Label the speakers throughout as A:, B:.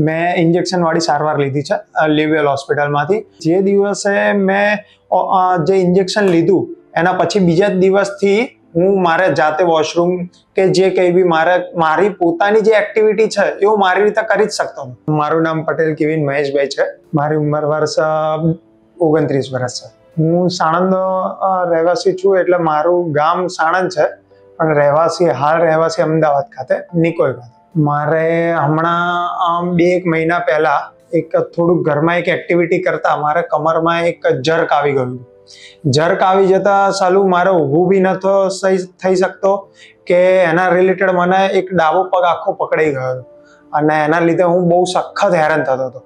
A: મેં ઇન્જેક્શનવાળી સારવાર લીધી છે લીવવેલ હોસ્પિટલમાંથી. જે દિવસે મેં જે ઇન્જેક્શન લીધું એના પછી બીજા જ દિવસથી હું મારે જાતે વોશરૂમ કે જે કંઈ બી મારી પોતાની જે એક્ટિવિટી છે એ હું મારી રીતે કરી જ શકતો હતો. મારું નામ પટેલ કેવિન મહેશભાઈ છે. મારી ઉંમર વર્ષ 29 વર્ષ છે. હું સાણંદનો રહેવાસી છું, એટલે મારું ગામ સાણંદ છે, પણ હાલ રહેવાસી અમદાવાદ ખાતે નિકોલ ખાતે. મારે હમણાં 2-1 મહિના પહેલા થોડુંક ઘરમાં એક એક્ટિવિટી કરતા મારે કમરમાં એક જર્ક આવી ગયું. જર્ક આવી જતા સાલું મારે ઊભું બી નતો થઈ શકતો કે એના રિલેટેડ મને એક ડાબો પગ આખો પકડાઈ ગયો અને એના લીધે હું બહુ સખત હેરાન થતો હતો.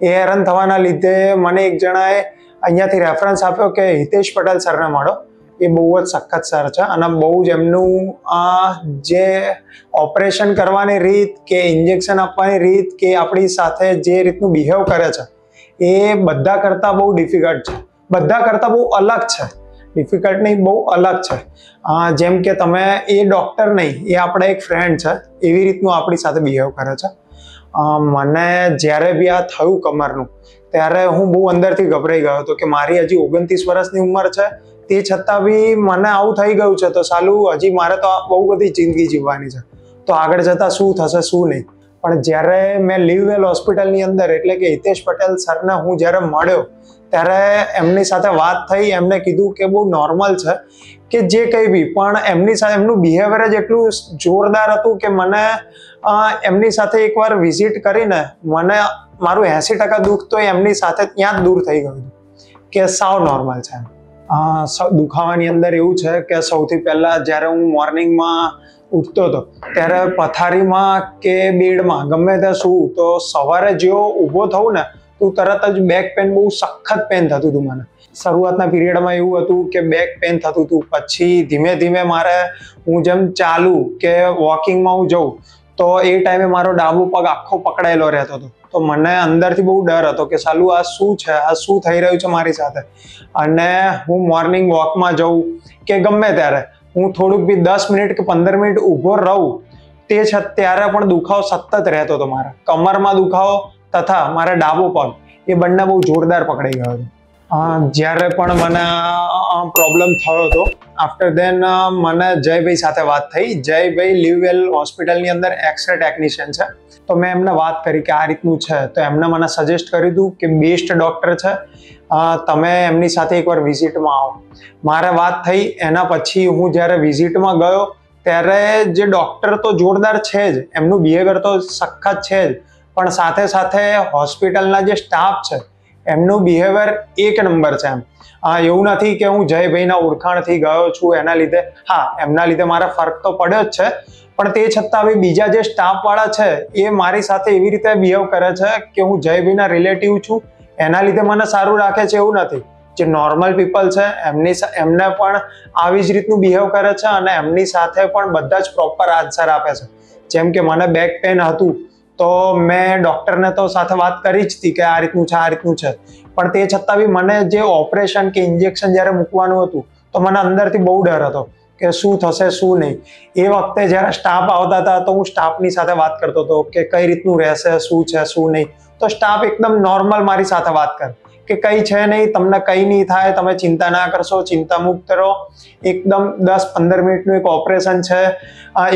A: એ હેરાન થવાના લીધે મને એક જણાએ અહીંયાથી રેફરન્સ આપ્યો કે હિતેશ પટેલ સરને મળો. એ બહુ જ સખત સર છે અને બહુ જ એમનું જે ઓપરેશન કરવાની રીત કે ઇન્જેક્શન આપવાની રીત કે આપણી સાથે જે રીતનું બિહેવ કરે છે એ બધા કરતાં બહુ ડિફિકલ્ટ છે, બધા કરતાં બહુ અલગ છે. ડિફિકલ્ટ નહીં, બહુ અલગ છે. જેમ કે તમે એ ડૉક્ટર નહીં, એ આપણા એક ફ્રેન્ડ છે, એવી રીતનું આપણી સાથે બિહેવ કરે છે. મને જ્યારે બી આ થયું કમરનું, ત્યારે હું બહુ અંદરથી ગભરાઈ ગયો હતો કે મારી હજી 29 વર્ષની ઉંમર છે, તે છતાં બી મને આવું થઈ ગયું છે તો સાલું હજી મારે તો બહુ બધી જિંદગી જીવવાની છે, તો આગળ જતાં શું થશે શું નહીં. પણ જ્યારે મેં લીવવેલ હોસ્પિટલની અંદર એટલે કે હિતેશ પટેલ સરને હું જ્યારે મળ્યો ત્યારે એમની સાથે વાત થઈ. એમને કીધું કે બહુ નોર્મલ છે કે જે કંઈ બી, પણ એમની સાથે એમનું બિહેવિયર જ એટલું જોરદાર હતું કે મને એમની સાથે એકવાર વિઝિટ કરીને મને મારું 80% દુઃખ તો એમની સાથે ત્યાં જ દૂર થઈ ગયું કે સાવ નોર્મલ છે. દુખાવાની અંદર એવું છે કે સૌથી પહેલાં જ્યારે હું મોર્નિંગમાં ઉઠતો હતો ત્યારે પથારીમાં કે બેડમાં ગમે ત્યાં શું તો સવારે જેવો ઊભો થવું ને તો તરત જ બેક પેન, બહુ સખત પેન થતું હતું મને. શરૂઆતના પીરિયડમાં એવું હતું કે બેક પેન થતું હતું. પછી ધીમે ધીમે હું જેમ ચાલુ કે વોકિંગમાં હું જઉં તો એ ટાઈમે મારો ડાબો પગ આખો પકડાયેલો રહેતો હતો. તો મને અંદરથી બહુ ડર હતો કે સાલું આ શું છે, આ શું થઈ રહ્યું છે મારી સાથે. અને હું મોર્નિંગ વોકમાં જઉં કે ગમે ત્યારે હું થોડુંક બી 10 મિનિટ કે 15 મિનિટ ઊભો રહું ત્યારે પણ દુખાવો સતત રહેતો હતો. મારા કમરમાં દુખાવો તથા મારા ડાબો પગ એ બંને બહુ જોરદાર પકડાઈ ગયો હતો. જ્યારે પણ મને પ્રોબ્લેમ થયો હતો આફ્ટર દેન મને જયભાઈ સાથે વાત થઈ. જયભાઈ લીવવેલ હોસ્પિટલની અંદર એક્સરે ટેકનિશિયન છે. તો મેં એમને વાત કરી કે આ રીતનું છે, તો એમને મને સજેસ્ટ કર્યું હતું કે બેસ્ટ ડૉક્ટર છે, તમે એમની સાથે એકવાર વિઝિટમાં આવો. મારે વાત થઈ. એના પછી હું જ્યારે વિઝિટમાં ગયો ત્યારે જે ડૉક્ટર તો જોરદાર છે જ, એમનું બિહેવિયર તો સખત છે જ, પણ સાથે સાથે હોસ્પિટલના જે સ્ટાફ છે એમનું બિહેવિયર એક નંબર છે. એવું નથી કે હું જયભાઈના ઓળખાણથી ગયો છું એના લીધે, એમના લીધે મારે ફરક તો પડ્યો જ છે, પણ તે છતાં બી બીજા જે સ્ટાફવાળા છે એ મારી સાથે એવી રીતે બિહેવ કરે છે કે હું જયભાઈના રિલેટિવ છું એના લીધે મને સારું રાખે છે એવું નથી. જે નોર્મલ પીપલ છે એમને પણ આવી જ રીતનું બિહેવ કરે છે અને એમની સાથે પણ બધા જ પ્રોપર આન્સર આપે છે. જેમ કે મને બેક પેન હતું તો મેં ડૉક્ટરને તો સાથે વાત કરી જ હતી કે આ રીતનું છે, આ રીતનું છે, પણ તે છતાં બી મને જે ઓપરેશન કે ઇન્જેક્શન જ્યારે મૂકવાનું હતું તો મને અંદરથી બહુ ડર હતો કે શું થશે શું નહીં. એ વખતે જ્યારે સ્ટાફ આવતા હતા તો હું સ્ટાફની સાથે વાત કરતો હતો કે કઈ રીતનું રહેશે, શું છે શું નહીં. તો સ્ટાફ એકદમ નોર્મલ મારી સાથે વાત કરે કે કંઈ છે નહીં, તમને કંઈ નહીં થાય, તમે ચિંતા ના કરશો, ચિંતા મુક્ત રહો, એકદમ 10-15 મિનિટનું એક ઓપરેશન છે,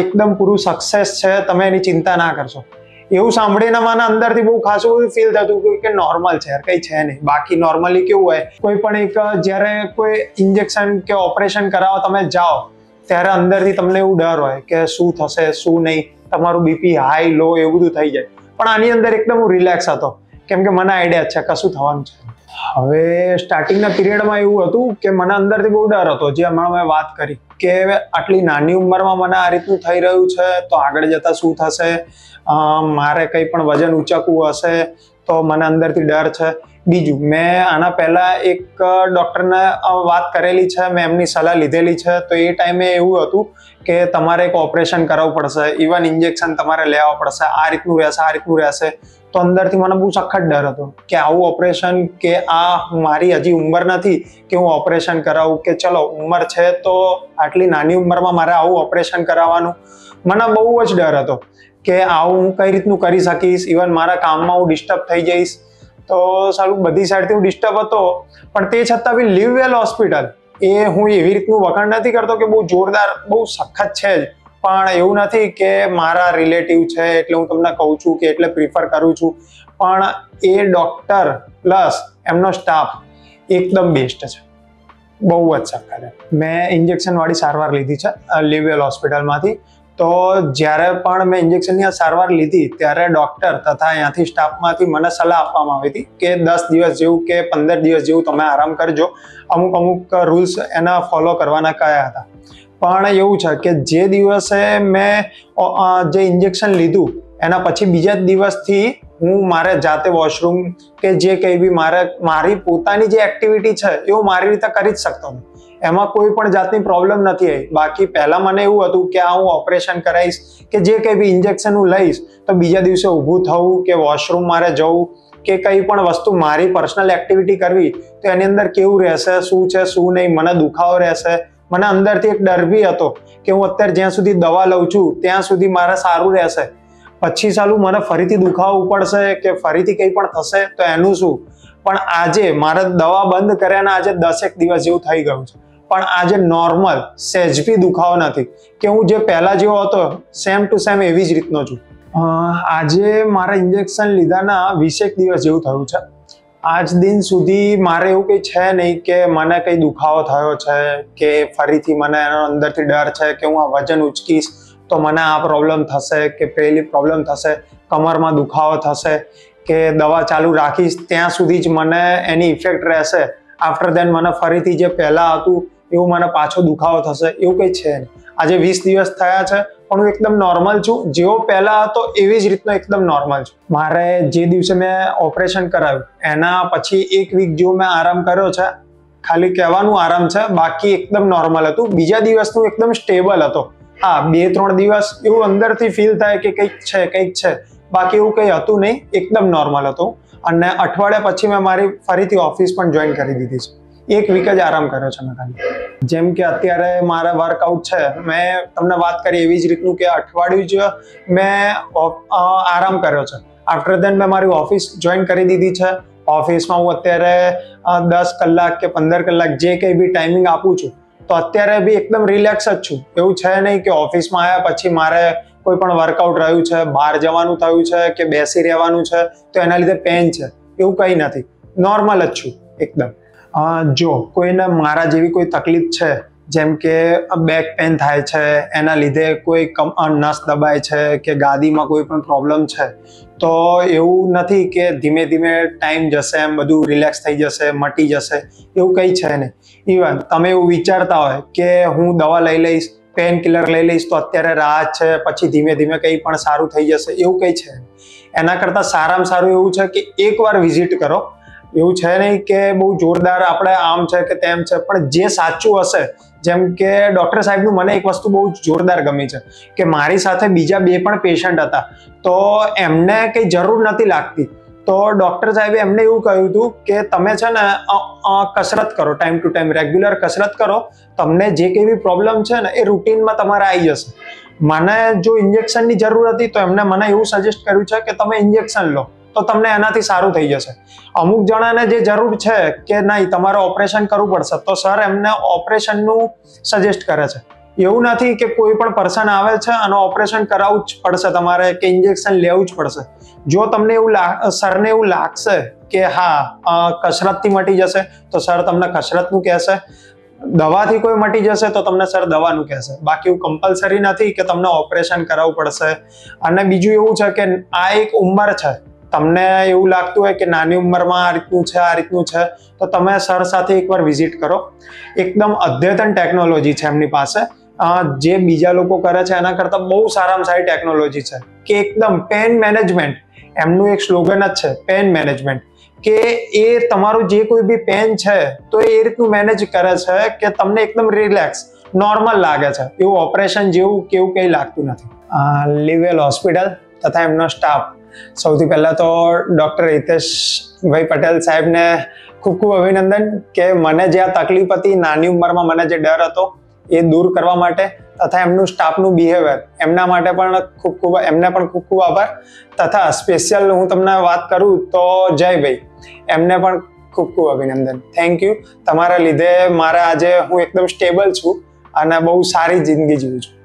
A: એકદમ પૂરું સક્સેસ છે, તમે એની ચિંતા ના કરશો. એવું સાંભળીને મને અંદરથી બહુ ખાસું ફીલ થતું કે નોર્મલ છે, કંઈ છે નહીં. બાકી નોર્મલી કેવું હોય, કોઈ પણ એક જ્યારે કોઈ ઇન્જેક્શન કે ઓપરેશન કરાવવા તમે જાઓ ત્યારે અંદરથી તમને એવું ડર હોય કે શું થશે શું નહીં, તમારું બીપી હાઈ લો એવું બધું થઈ જાય. પણ આની અંદર એકદમ હું રિલેક્સ હતો કેમ કે મને આઈડિયા છે કશું થવાનું છે. હવે સ્ટાર્ટિંગના પીરિયડમાં એવું હતું કે મને અંદરથી બહુ ડર હતો, જે હમણાં મેં વાત કરી કે આટલી નાની ઉંમરમાં મને આ રીતનું થઈ રહ્યું છે તો આગળ જતાં શું થશે, મારે કંઈ પણ વજન ઊંચકવું હશે તો મને અંદરથી ડર છે. બીજું, મેં આના પહેલા એક ડૉક્ટરને વાત કરેલી છે, મેં એમની સલાહ લીધેલી છે. તો એ ટાઈમે એવું હતું કે તમારે એક ઓપરેશન કરાવવું પડશે, ઇવન ઇન્જેક્શન તમારે લેવા પડશે, આ રીતનું રહેશે. તો અંદરથી મને બહુ સખત ડર હતો કે આવું ઓપરેશન, કે આ મારી હજી ઉંમર નથી કે હું ઓપરેશન કરાવું, કે ચલો ઉંમર છે તો આટલી નાની ઉંમરમાં મારે આવું ઓપરેશન કરાવવાનું. મને બહુ જ ડર હતો કે આવું હું કઈ રીતનું કરી શકીશ, ઇવન મારા કામમાં હું ડિસ્ટર્બ થઈ જઈશ. તો સારું, બધી સાઈડથી હું ડિસ્ટર્બ હતો, પણ તે છતાં બી લીવવેલ હોસ્પિટલ, એ હું એવી રીતનું વખાણ નથી કરતો કે બહુ જોરદાર, બહુ સખત છે જ, પણ એવું નથી કે મારા રિલેટિવ છે એટલે હું તમને કહું છું કે એટલે પ્રિફર કરું છું. પણ એ ડૉક્ટર પ્લસ એમનો સ્ટાફ એકદમ બેસ્ટ છે, બહુ જ સખત. મેં ઇન્જેક્શનવાળી સારવાર લીધી છે લીવવેલ હોસ્પિટલમાંથી. તો જ્યારે પણ મેં ઇન્જેક્શનની આ સારવાર લીધી ત્યારે ડૉક્ટર તથા અહીંયાથી સ્ટાફમાંથી મને સલાહ આપવામાં આવી હતી કે 10 દિવસ જેવું કે 15 દિવસ જેવું તમે આરામ કરજો, અમુક રૂલ્સ એના ફોલો કરવાના કયા હતા. પણ એવું છે કે જે દિવસે મેં જે ઇન્જેક્શન લીધું એના પછી બીજા જ દિવસથી હું મારે જાતે વોશરૂમ કે જે કંઈ બી મારી પોતાની જે એક્ટિવિટી છે એ હું મારી રીતે કરી જ શકતો હતો. એમાં કોઈ પણ જાતની પ્રોબ્લેમ નથી આવી. બાકી પહેલાં મને એવું હતું કે હું ઓપરેશન કરાવીશ કે જે કંઈ બી ઇન્જેક્શન હું લઈશ તો બીજા દિવસે ઊભું થવું કે વોશરૂમ મારે જવું કે કંઈ પણ વસ્તુ મારી પર્સનલ એક્ટિવિટી કરવી તો એની અંદર કેવું રહેશે, શું છે શું નહીં, મને દુખાવો રહેશે. મને અંદરથી એક ડર બી હતો કે હું અત્યારે જ્યાં સુધી દવા લઉં છું ત્યાં સુધી મારે સારું રહેશે, પછી સાલું મને ફરીથી દુખાવો પડશે કે ફરીથી કંઈ પણ થશે તો એનું શું. પણ આજે મારે દવા બંધ કર્યાના આજે 10 દિવસ જેવું થઈ ગયું છે, પણ આજે નોર્મલ સહેજ બી દુખાવો નથી, કે હું જે પહેલા જેવો હતો સેમ ટુ સેમ એવી જ રીતનો છું. આજે મારા ઇન્જેક્શન લીધાના 20 દિવસ જેવું થયું છે. આજ દિન સુધી મારે એવું કંઈ છે નહીં કે મને કંઈ દુખાવો થયો છે કે ફરીથી મને એનો અંદરથી ડર છે કે હું આ વજન ઉચકીશ તો મને આ પ્રોબ્લેમ થશે કે પેલી પ્રોબ્લેમ થશે, કમરમાં દુખાવો થશે કે દવા ચાલુ રાખીશ ત્યાં સુધી જ મને એની ઇફેક્ટ રહેશે, આફ્ટર દેન મને ફરીથી જે પહેલાં હતું એવું મને પાછો દુખાવો થશે, એવું કંઈ છે નહીં. આજે 20 દિવસ થયા છે પણ હું એકદમ નોર્મલ છું, જેવો પહેલાં હતો એવી જ રીતનો એકદમ નોર્મલ છું. મારે જે દિવસે મેં ઓપરેશન કરાવ્યું એના પછી 1 વીક જેવો મેં આરામ કર્યો છે, ખાલી કહેવાનું આરામ છે, બાકી એકદમ નોર્મલ હતું. બીજા દિવસનું એકદમ સ્ટેબલ હતો. હા, 2-3 દિવસ એવું અંદરથી ફીલ થાય કે કંઈક છે, બાકી એવું કંઈ હતું નહીં, એકદમ નોર્મલ હતું. અને અઠવાડિયા પછી મેં મારી ફરીથી ઓફિસ પણ જોઈન કરી દીધી છે. 1 વીક જ આરામ કર્યો છે મેં ખાલી. જેમ કે અત્યારે મારા વર્કઆઉટ છે, મેં તમને વાત કરી એવી જ રીતનું કે અઠવાડિયું જ મેં આરામ કર્યો છે. આફ્ટર દેન મેં મારી ઓફિસ જોઈન કરી દીધી છે. ઓફિસમાં હું અત્યારે 10 કલાક કે 15 કલાક જે કંઈ બી ટાઈમિંગ આપું છું, તો અત્યારે બી એકદમ રિલેક્સ જ છું. એવું છે નહીં કે ઓફિસમાં આવ્યા પછી મારે કોઈ પણ વર્કઆઉટ રહ્યું છે, બહાર જવાનું થયું છે કે બેસી રહેવાનું છે તો એના લીધે પેન છે, એવું કંઈ નથી, નોર્મલ જ છું એકદમ. જો કોઈને મારા જેવી કોઈ તકલીફ છે, જેમ કે બેક પેન થાય છે, એના લીધે કોઈ નસ દબાય છે કે ગાદીમાં કોઈ પણ પ્રોબ્લેમ છે, તો એવું નથી કે ધીમે ધીમે ટાઈમ જશે એમ બધું રિલેક્સ થઈ જશે, મટી જશે, એવું કંઈ છે નહીં. ઇવન તમે એવું વિચારતા હોય કે હું દવા લઈ લઈશ, પેન કિલર લઈ લઈશ તો અત્યારે રાહત છે, પછી ધીમે ધીમે કંઈ પણ સારું થઈ જશે, એવું કંઈ છે. એના કરતાં સારામાં સારું એવું છે કે એકવાર વિઝિટ કરો. એવું છે નહીં કે બહુ જોરદાર આપણે આમ છે કે તેમ છે, પણ જે સાચું હશે, જેમ કે ડૉક્ટર સાહેબનું મને એક વસ્તુ બહુ જોરદાર ગમી છે કે મારી સાથે બીજા 2 પણ પેશન્ટ હતા, તો એમને કંઈ જરૂર નથી લાગતી, તો ડૉક્ટર સાહેબે એમને એવું કહ્યું હતું કે તમે છે ને કસરત કરો, ટાઈમ ટુ ટાઈમ રેગ્યુલર કસરત કરો, તમને જે કંઈ બી પ્રોબ્લેમ છે ને એ રૂટીનમાં તમારે આવી જશે. મને જો ઇન્જેક્શનની જરૂર હતી તો એમને મને એવું સજેસ્ટ કર્યું છે કે તમે ઇન્જેક્શન લો તો તમને એનાથી સારું થઈ જશે. અમુક જણાને જે જરૂર છે કે નહીં તમારે ઓપરેશન કરવું પડશે તો સર એમને ઓપરેશનનું સજેસ્ટ કરે છે. એવું નથી કે કોઈ પણ પર્સન આવે છે અને ઓપરેશન કરાવવું જ પડશે તમારે કે ઇન્જેક્શન લેવું જ પડશે. જો તમને સરને એવું લાગશે કે હા કસરતથી મટી જશે તો સર તમને કસરતનું કહેશે, દવાથી કોઈ મટી જશે તો તમને સર દવાનું કહેશે, બાકી એવું કમ્પલસરી નથી કે તમને ઓપરેશન કરાવવું પડશે. અને બીજું એવું છે કે આ એક ઉંમર છે, તમને એવું લાગતું હોય કે નાની ઉંમરમાં આ રીતનું છે તો તમે સર સાથે એકવાર વિઝિટ કરો. એકદમ અદ્યતન ટેકનોલોજી છે એમની પાસે, જે બીજા લોકો કરે છે એના કરતાં બહુ સારામાં સારી ટેકનોલોજી છે કે એકદમ પેન મેનેજમેન્ટ, એમનું એક સ્લોગન જ છે પેન મેનેજમેન્ટ, કે એ તમારું જે કોઈ બી પેન છે તો એ રીતનું મેનેજ કરે છે કે તમને એકદમ રિલેક્સ નોર્મલ લાગે છે, એવું ઓપરેશન જેવું કેવું કંઈ લાગતું નથી. લિવવેલ હોસ્પિટલ તથા એમનો સ્ટાફ, સૌથી પહેલાં તો ડૉક્ટર હિતેશભાઈ પટેલ સાહેબને ખૂબ ખૂબ અભિનંદન કે મને જે આ તકલીફ હતી, નાની ઉંમરમાં મને જે ડર હતો એ દૂર કરવા માટે, તથા એમનું સ્ટાફનું બિહેવિયર એમના માટે પણ એમને પણ ખૂબ ખૂબ આભાર. તથા સ્પેશિયલ હું તમને વાત કરું તો જયભાઈ, એમને પણ ખૂબ ખૂબ અભિનંદન. Thank you. તમારા લીધે મારા આજે હું એકદમ સ્ટેબલ છું અને બહુ સારી જિંદગી જીવું છું.